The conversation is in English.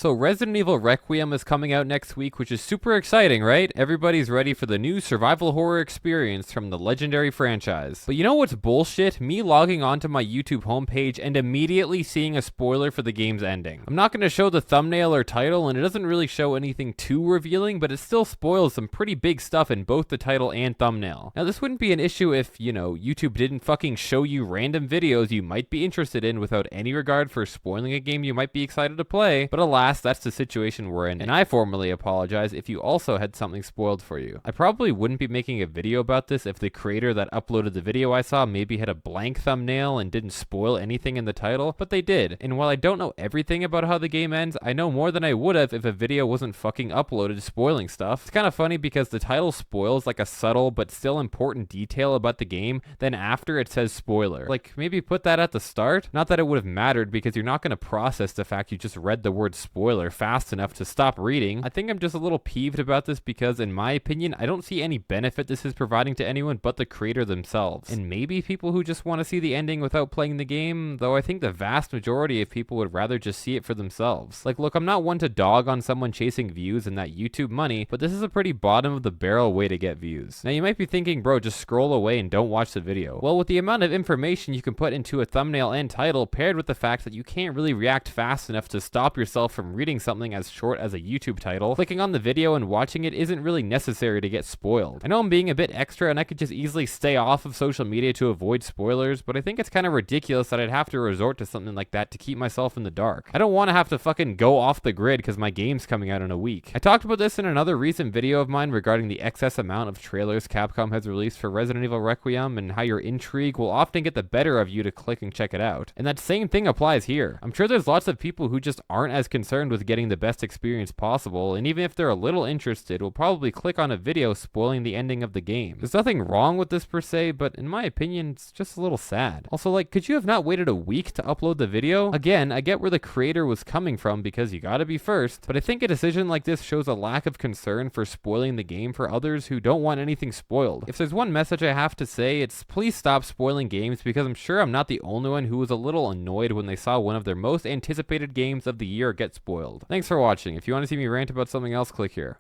So Resident Evil Requiem is coming out next week, which is super exciting, right? Everybody's ready for the new survival horror experience from the legendary franchise. But you know what's bullshit? Me logging onto my YouTube homepage and immediately seeing a spoiler for the game's ending. I'm not going to show the thumbnail or title, and it doesn't really show anything too revealing, but it still spoils some pretty big stuff in both the title and thumbnail. Now this wouldn't be an issue if, YouTube didn't fucking show you random videos you might be interested in without any regard for spoiling a game you might be excited to play, but alas, that's the situation we're in, and I formally apologize if you also had something spoiled for you. I probably wouldn't be making a video about this if the creator that uploaded the video I saw maybe had a blank thumbnail and didn't spoil anything in the title, but they did. And while I don't know everything about how the game ends, I know more than I would have if a video wasn't fucking uploaded spoiling stuff. It's kind of funny because the title spoils like a subtle but still important detail about the game, then after it says spoiler. Like, maybe put that at the start? Not that it would have mattered because you're not going to process the fact you just read the word spoiler fast enough to stop reading. I think I'm just a little peeved about this because, in my opinion, I don't see any benefit this is providing to anyone but the creator themselves. And maybe people who just want to see the ending without playing the game, though I think the vast majority of people would rather just see it for themselves. Like, look, I'm not one to dog on someone chasing views and that YouTube money, but this is a pretty bottom of the barrel way to get views. Now, you might be thinking, bro, just scroll away and don't watch the video. Well, with the amount of information you can put into a thumbnail and title, paired with the fact that you can't really react fast enough to stop yourself from reading something as short as a YouTube title, clicking on the video and watching it isn't really necessary to get spoiled. I know I'm being a bit extra and I could just easily stay off of social media to avoid spoilers, but I think it's kind of ridiculous that I'd have to resort to something like that to keep myself in the dark. I don't want to have to fucking go off the grid because my game's coming out in a week. I talked about this in another recent video of mine regarding the excess amount of trailers Capcom has released for Resident Evil Requiem and how your intrigue will often get the better of you to click and check it out. And that same thing applies here. I'm sure there's lots of people who just aren't as concerned with getting the best experience possible, and even if they're a little interested, will probably click on a video spoiling the ending of the game. There's nothing wrong with this per se, but in my opinion, it's just a little sad. Also, like, could you have not waited a week to upload the video? Again, I get where the creator was coming from because you gotta be first, but I think a decision like this shows a lack of concern for spoiling the game for others who don't want anything spoiled. If there's one message I have to say, it's please stop spoiling games, because I'm sure I'm not the only one who was a little annoyed when they saw one of their most anticipated games of the year get spoiled. Thanks for watching. If you want to see me rant about something else, click here.